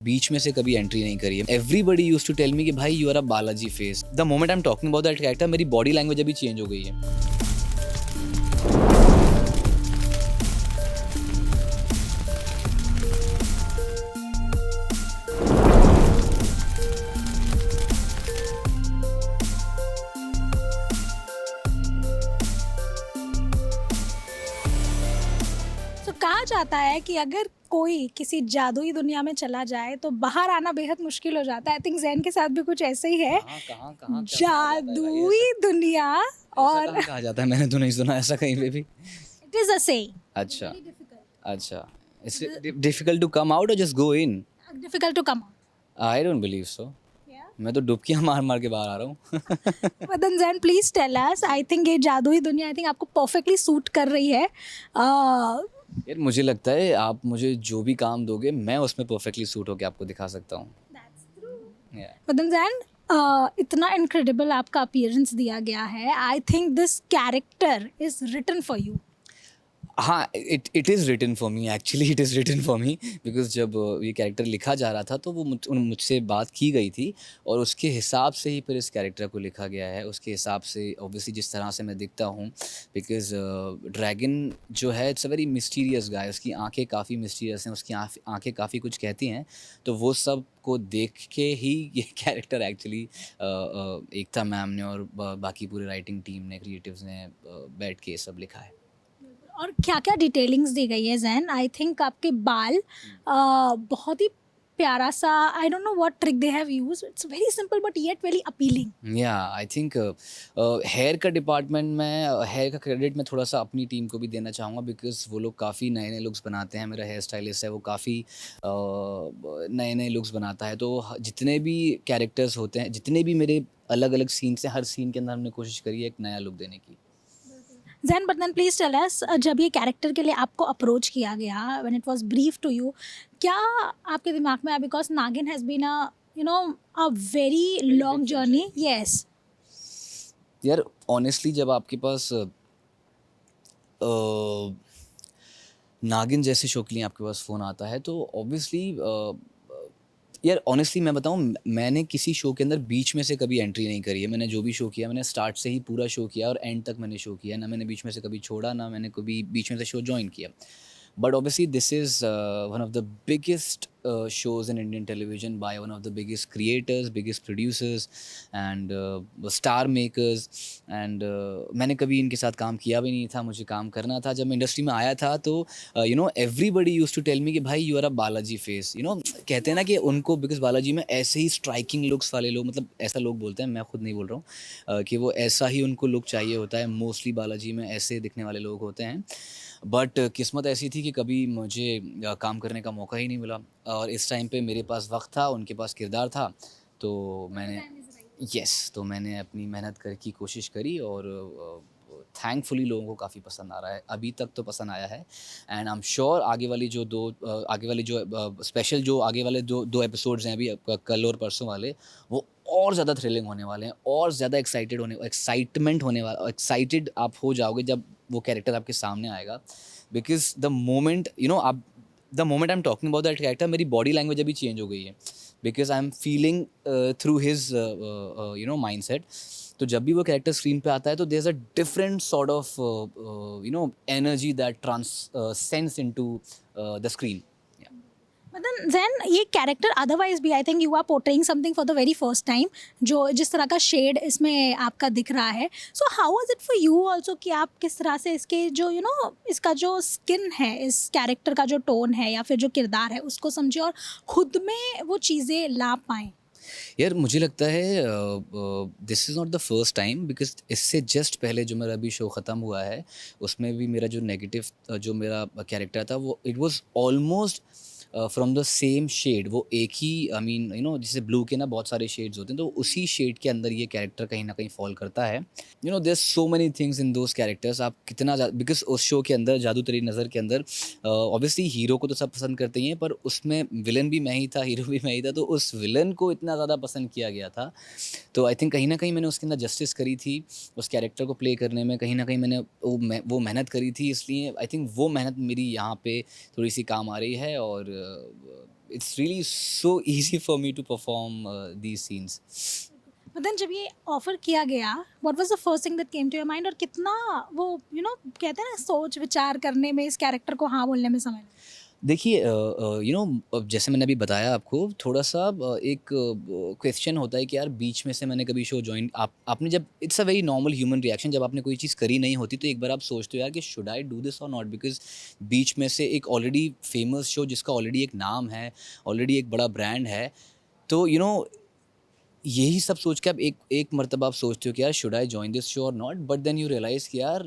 बीच में से कभी एंट्री नहीं करी है। Everybody used to tell me कि भाई you are a Balaji face. The moment I am talking about that character, मेरी बॉडी लैंग्वेज अभी चेंज हो गई है। तो कहा जाता है कि अगर कोई किसी जादुई दुनिया में चला जाए तो बाहर आना बेहद मुश्किल हो जाता है। आई थिंक जैन के साथ भी कुछ ऐसे ही है। कहाँ कहाँ कहाँ क्या कहा जाता है भाई? जादुई दुनिया ऐसा और कहाँ कहा जाता है? मैंने तो नहीं सुना ऐसा कहीं पे भी। It is a saying. अच्छा अच्छा। It's difficult to come out और just go in. Difficult to come I don't believe so. मैं तो डुबकियां मार मार के बाहर आ रहा हूँ। Madan Jain please tell us. I think ये जादुई दुनिया आई थिंक आपको परफेक्टली सूट कर रही है। यार मुझे लगता है आप मुझे जो भी काम दोगे मैं उसमें परफेक्टली सूट होके आपको दिखा सकता हूँ। Yeah. मदन जैन इतना इनक्रेडिबल आपका अपीयरेंस दिया गया है। I think this character is written for you. हाँ, it is written for me, actually it is written for me. Because जब ये कैरेक्टर लिखा जा रहा था तो वो मुझसे बात की गई थी और उसके हिसाब से ही फिर इस कैरेक्टर को लिखा गया है। उसके हिसाब से ऑब्वियसली जिस तरह से मैं दिखता हूँ, बिकॉज ड्रैगन जो है इट्स अ वेरी मिस्टीरियस गाय। उसकी आंखें काफ़ी मिस्टीरियस हैं, उसकी आंखें काफ़ी कुछ कहती हैं। तो वो सब को देख के ही ये कैरेक्टर एक्चुअली एकता मैम ने और बाकी पूरी राइटिंग टीम ने, क्रिएटिव्स ने बैठ के ये सब लिखा है। और क्या क्या डिटेलिंग्स दी गई है जैन। आई थिंक आपके बाल बहुत ही प्यारा सा, I don't know what trick they have used, it's very simple but yet very appealing. या आई थिंक हेयर का डिपार्टमेंट में, हेयर का क्रेडिट मैं थोड़ा सा अपनी टीम को भी देना चाहूँगा। बिकॉज वो लोग काफ़ी नए नए लुक्स बनाते हैं। मेरा हेयर स्टाइलिस्ट है, वो काफ़ी नए नए लुक्स बनाता है। तो जितने भी कैरेक्टर्स होते हैं, जितने भी मेरे अलग अलग सीन्स हैं, हर सीन के अंदर हमने कोशिश करी है एक नया लुक देने की। Jain but then please tell us, जब ये कैरेक्टर के लिए आपको अप्रोच किया गया, when it was brief to you, क्या आपके दिमाग में आया? Because Naagin has been a you know a very long journey. Yes. यार ऑनेस्टली जब आपके पास नागिन जैसे शो के लिए आपके पास फ़ोन आता है तो ऑब्वियसली यार ऑनेस्टली मैं बताऊँ, मैंने किसी शो के अंदर बीच में से कभी एंट्री नहीं करी है। मैंने जो भी शो किया, मैंने स्टार्ट से ही पूरा शो किया और एंड तक मैंने शो किया। ना मैंने बीच में से कभी छोड़ा, ना मैंने कभी बीच में से शो जॉइन किया। But obviously, this is one of the biggest shows in Indian television by one of the biggest creators, biggest producers, and star makers. And मैंने कभी इनके साथ काम किया भी नहीं था, मुझे काम करना था। जब मैं इंडस्ट्री में आया था तो everybody used to tell me कि भाई you are a Balaji face. कहते हैं ना कि उनको, बिकॉज बालाजी में ऐसे ही स्ट्राइकिंग लुक्स वाले लोग, मतलब ऐसा लोग बोलते हैं, मैं खुद नहीं बोल रहा हूँ, कि वो ऐसा ही उनको लुक चाहिए होता है। मोस्टली बालाजी में ऐसे दिखने वाले लोग होते हैं। बट किस्मत ऐसी थी कि कभी मुझे काम करने का मौका ही नहीं मिला और इस टाइम पे मेरे पास वक्त था, उनके पास किरदार था। तो मैंने अपनी मेहनत कर की कोशिश करी और थैंकफुली लोगों को काफ़ी पसंद आ रहा है। अभी तक तो पसंद आया है एंड आई एम श्योर आगे वाली जो स्पेशल जो आगे वाले दो एपिसोड्स हैं अभी, कल और परसों वाले, वो और ज़्यादा थ्रिलिंग होने वाले हैं और ज़्यादा एक्साइटेड आप हो जाओगे जब वो कैरेक्टर आपके सामने आएगा। Because the moment I am talking about that character, मेरी बॉडी लैंग्वेज अभी चेंज हो गई है। Because I am feeling through his mind set. तो जब भी वो कैरेक्टर स्क्रीन पे आता है तो there is a different sort of energy that transcends into the screen. Madan Jain, ये कैरेक्टर अदरवाइज भी I think you are portraying something for the very first time, जो जिस तरह का शेड इसमें आपका दिख रहा है। So how was it for you also कि आप किस तरह से इसके जो इसका जो स्किन है, इस कैरेक्टर का जो टोन है या फिर जो किरदार है उसको समझे और खुद में वो चीज़ें ला पाएँ? यार मुझे लगता है this is not the first time. Because इससे जस्ट पहले जो मेरा अभी शो ख़त्म हुआ है उसमें भी मेरा जो नेगेटिव जो मेरा कैरेक्टर था वो it was almost from the same shade. वो एक ही, आई मीन जैसे ब्लू के ना बहुत सारे शेड्स होते हैं, तो उसी शेड के अंदर ये कैरेक्टर कहीं ना कहीं फॉल करता है। There so many things in those characters. आप कितना, बिकॉज उस शो के अंदर जादू तेरी नज़र के अंदर ऑब्वियसली हीरो को तो सब पसंद करते ही हैं, पर उसमें विलन भी मैं ही था, हीरो भी मैं ही था। तो उस विलन को इतना ज़्यादा पसंद किया गया था। तो आई थिंक कहीं ना कहीं मैंने उसके अंदर जस्टिस करी थी, उस कैरेक्टर को प्ले करने में कहीं ना कहीं मैंने वो मेहनत करी थी। इसलिए आई थिंक वो मेहनत मेरी यहाँ पे थोड़ी सी काम आ रही है और it's really so easy for me to perform these scenes. But then जब ये ऑफर किया गया, what was the first thing that came to your mind, और कितना वो कहते हैं ना सोच विचार करने में, इस कैरेक्टर को हाँ बोलने में समय लगा? देखिए अब जैसे मैंने अभी बताया आपको, थोड़ा सा एक क्वेश्चन होता है कि यार बीच में से मैंने कभी शो जॉइन, आपने जब, it's a very normal human reaction, जब आपने कोई चीज़ करी नहीं होती तो एक बार आप सोचते हो यार कि शुड आई डू दिस और नॉट, बिकॉज बीच में से एक ऑलरेडी फेमस शो जिसका ऑलरेडी एक नाम है, ऑलरेडी एक बड़ा ब्रांड है, तो यही सब सोच के आप एक एक मर्तबा आप सोचते हो कि यार should I join this show और not, but then you realise कि यार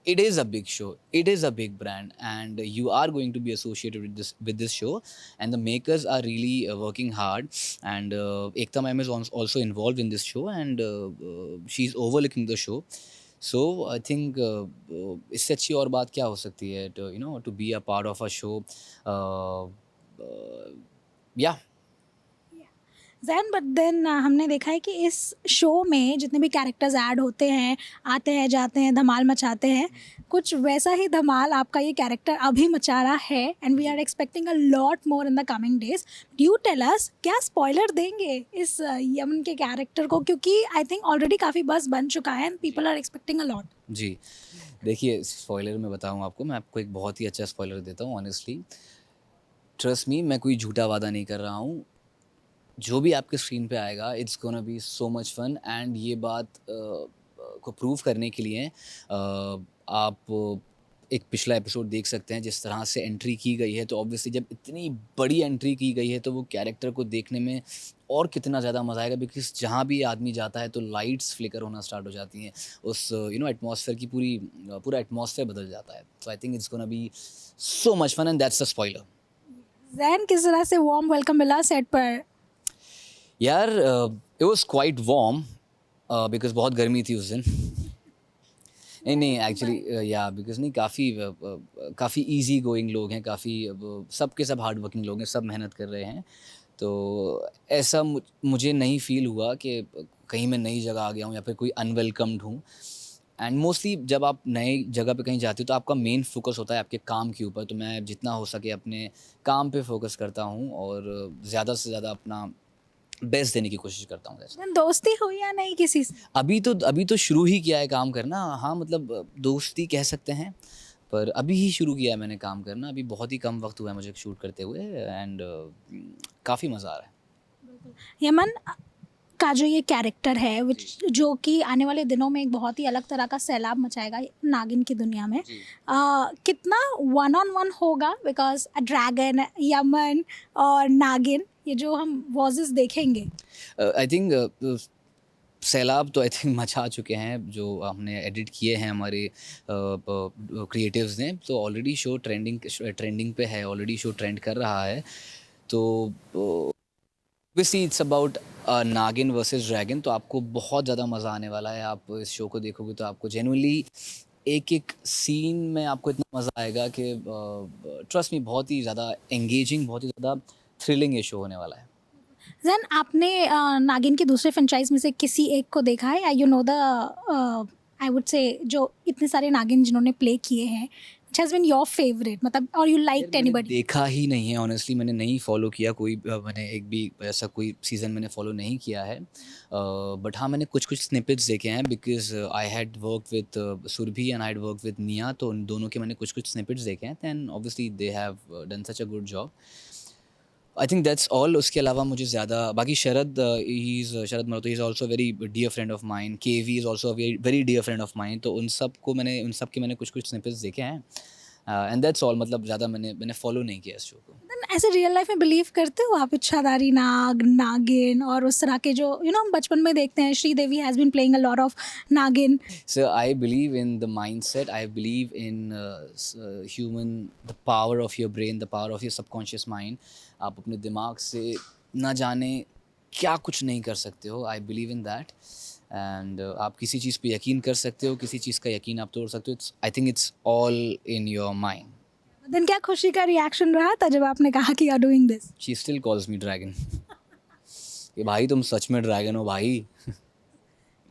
it is a big show, it is a big brand, and you are going to be associated with this show, and the makers are really working hard, and Ekta ma'am is also involved in this show, and she's overlooking the show. So I think इससे अच्छी और बात क्या हो सकती है, to be a part of a show. Yeah. Jain but then हमने देखा है कि इस शो में जितने भी कैरेक्टर्स ऐड होते हैं, आते हैं जाते हैं, धमाल मचाते हैं, कुछ वैसा ही धमाल आपका ये कैरेक्टर अभी मचा रहा है, and we are expecting a lot more in the coming days. Do tell us, क्या स्पॉइलर देंगे इस यमन के कैरेक्टर को, क्योंकि आई थिंक ऑलरेडी काफ़ी बज़ बन चुका है and people are expecting a lot. जी, देखिए स्पॉइलर मैं बताऊँ आपको, मैं आपको एक बहुत ही अच्छा स्पॉइलर देता हूँ. ऑनेस्टली ट्रस्ट मी, मैं कोई झूठा वादा नहीं कर रहा हूँ. जो भी आपके स्क्रीन पे आएगा, it's gonna be so much fun, and ये बात को प्रूव करने के लिए आप एक पिछला एपिसोड देख सकते हैं जिस तरह से एंट्री की गई है. तो ऑब्वियसली जब इतनी बड़ी एंट्री की गई है तो वो कैरेक्टर को देखने में और कितना ज़्यादा मज़ा आएगा, बिकॉज जहाँ भी आदमी जाता है तो लाइट्स फ्लिकर होना स्टार्ट हो जाती हैं, उस एटमॉस्फेयर की पूरा एटमॉस्फेयर बदल जाता है. So I think it's gonna be so much fun, and that's the spoiler. Jain, किस तरह से वार्म वेलकम मिला सेट पर? यार it was quite warm, because बहुत गर्मी थी उस दिन. नहीं एक्चुअली या बिकॉज नहीं, काफ़ी इजी गोइंग लोग हैं, काफ़ी सब के सब हार्ड वर्किंग लोग हैं, सब मेहनत कर रहे हैं. तो ऐसा मुझे नहीं फील हुआ कि कहीं मैं नई जगह आ गया हूँ या फिर कोई अनवेलकम्ड हूँ. एंड मोस्टली जब आप नई जगह पे कहीं जाते हो तो आपका मेन फोकस होता है आपके काम के ऊपर. तो मैं जितना हो सके अपने काम पे फोकस करता हूँ और ज़्यादा से ज़्यादा अपना बेस्ट देने की कोशिश करता हूँ. जैन, दोस्ती हुई या नहीं किसी से? अभी तो शुरू ही किया है काम करना. हाँ मतलब दोस्ती कह सकते हैं, पर अभी ही शुरू किया है मैंने काम करना. अभी बहुत ही कम वक्त हुआ है मुझे शूट करते हुए, एंड काफ़ी मज़ा आ रहा है. यमन का जो ये कैरेक्टर है जो कि आने वाले दिनों में एक बहुत ही अलग तरह का सैलाब मचाएगा नागिन की दुनिया में, कितना वन ऑन वन होगा, बिकॉज ड्रैगन, यमन और नागिन, ये जो हम वॉइसेस देखेंगे? आई थिंक सैलाब तो आई थिंक मचा चुके हैं जो हमने एडिट किए हैं हमारे क्रिएटिव्स ने. तो ऑलरेडी शो ट्रेंडिंग पे है, ऑलरेडी शो ट्रेंड कर रहा है. तो ऑब्वियसली इट्स अबाउट नागिन वर्सेस ड्रैगन. तो आपको बहुत ज़्यादा मज़ा आने वाला है. आप इस शो को देखोगे तो आपको जेन्युइनली एक एक सीन में आपको इतना मज़ा आएगा कि ट्रस्ट मी, बहुत ही ज़्यादा एंगेजिंग, बहुत ही ज़्यादा थ्रिलिंग ये शो होने वाला है. जैन, आपने नागिन के दूसरे फ्रेंचाइज में से किसी एक को देखा है, या you know the, I would say, जो इतने सारे नागिन जिन्होंने प्ले किए हैं, which has been your favorite, मतलब, और you liked मैंने anybody? देखा ही नहीं है ऑनेस्टली, मैंने नहीं फॉलो किया कोई, मैंने एक भी ऐसा कोई सीज़न मैंने फॉलो नहीं किया है. बट हाँ, मैंने कुछ स्निपेट्स देखे हैं, because I had work with Surbhi and I had work with Nia. तो उन दोनों के मैंने कुछ स्निपेट्स देखे हैं. Then obviously they have done such a good job. I think that's all. उसके अलावा मुझे ज़्यादा बाकी Sharad Mahato, he is also very dear friend of mine. KV is also very dear friend of mine. तो उन सब के मैंने कुछ स्निपेट्स देखे हैं, एंड दैट्स ऑल. मतलब ज़्यादा मैंने फॉलो नहीं किया इस शो को. Then ऐसे रियल लाइफ में बिलीव करते हो आप इच्छाधारी नाग, नागिन और उस तरह के जो हम बचपन में देखते हैं? Sridevi has been playing a lot of Naagin. So I believe in the mindset. I believe in the power of your brain, the power of your subconscious mind. आप अपने दिमाग से ना जाने क्या कुछ नहीं कर सकते हो. I believe in that. And आप किसी चीज़ पे यकीन कर सकते हो, किसी चीज़ का यकीन आप तोड़ सकते हो. I think it's all in your mind. Then क्या खुशी का रिएक्शन रहा था जब आपने कहा कि you are doing this? She still calls me dragon. कि भाई तुम सच में ड्रैगन हो भाई.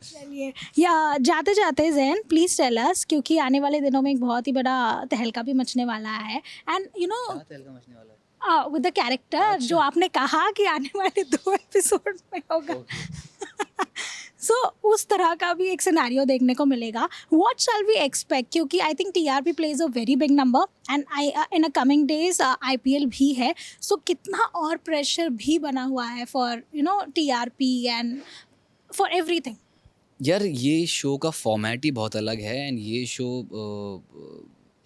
चलिए, या जाते जाते जैन प्लीज़ टेल अस, क्योंकि आने वाले दिनों में एक बहुत ही बड़ा तहलका भी मचने वाला है, एंड क्या तहलका मचने वाला है? विद द कैरेक्टर जो आपने कहा कि आने वाले 2 एपिसोड में होगा सो उस तरह का भी एक सिनेरियो देखने को मिलेगा. व्हाट शैल वी एक्सपेक्ट, क्योंकि I think TRP plays a very big number and I in a coming days IPL भी है. सो कितना और प्रेशर भी बना हुआ है for TRP and for everything. यार ये शो का फॉर्मेट ही बहुत अलग है एंड ये शो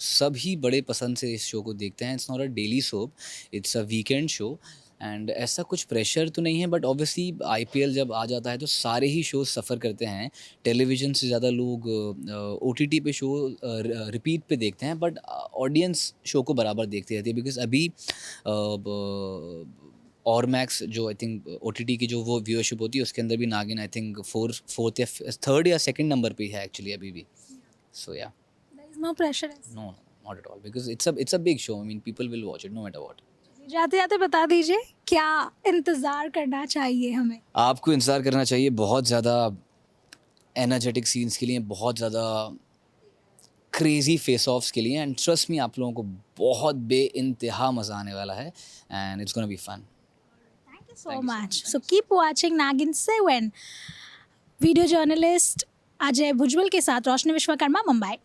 सभी बड़े पसंद से इस शो को देखते हैं. It's not a daily soap, it's a weekend show and ऐसा कुछ प्रेशर तो नहीं है. बट ऑब्वियसली आईपीएल जब आ जाता है तो सारे ही शोज सफ़र करते हैं. टेलीविज़न से ज़्यादा लोग ओटीटी पे शो रिपीट पे देखते हैं, बट ऑडियंस शो को बराबर देखती रहती है. बिकॉज अभी और मैक्स जो आई थिंक ओटीटी की जो वो व्यूअरशिप होती है उसके अंदर भी नागिन आई थिंक फोर्थ या थर्ड या सेकंड नंबर पे है एक्चुअली अभी भी. So yeah there is no pressure. no not at all because it's a big show. I mean people will watch it no matter what. जाते जाते बता दीजिए क्या इंतज़ार करना चाहिए हमें. आपको इंतज़ार करना चाहिए बहुत ज़्यादा एनर्जेटिक सीन्स के लिए, बहुत ज़्यादा क्रेजी फेस ऑफ्स के लिए एंड ट्रस्ट मी आप लोगों को बहुत बेइंतहा मज़ा आने वाला है and it's gonna be fun. Thank you so much. So keep watching Nagin 7. Video journalist Ajay Bhujbal के साथ रोशनी विश्वकर्मा, मुंबई.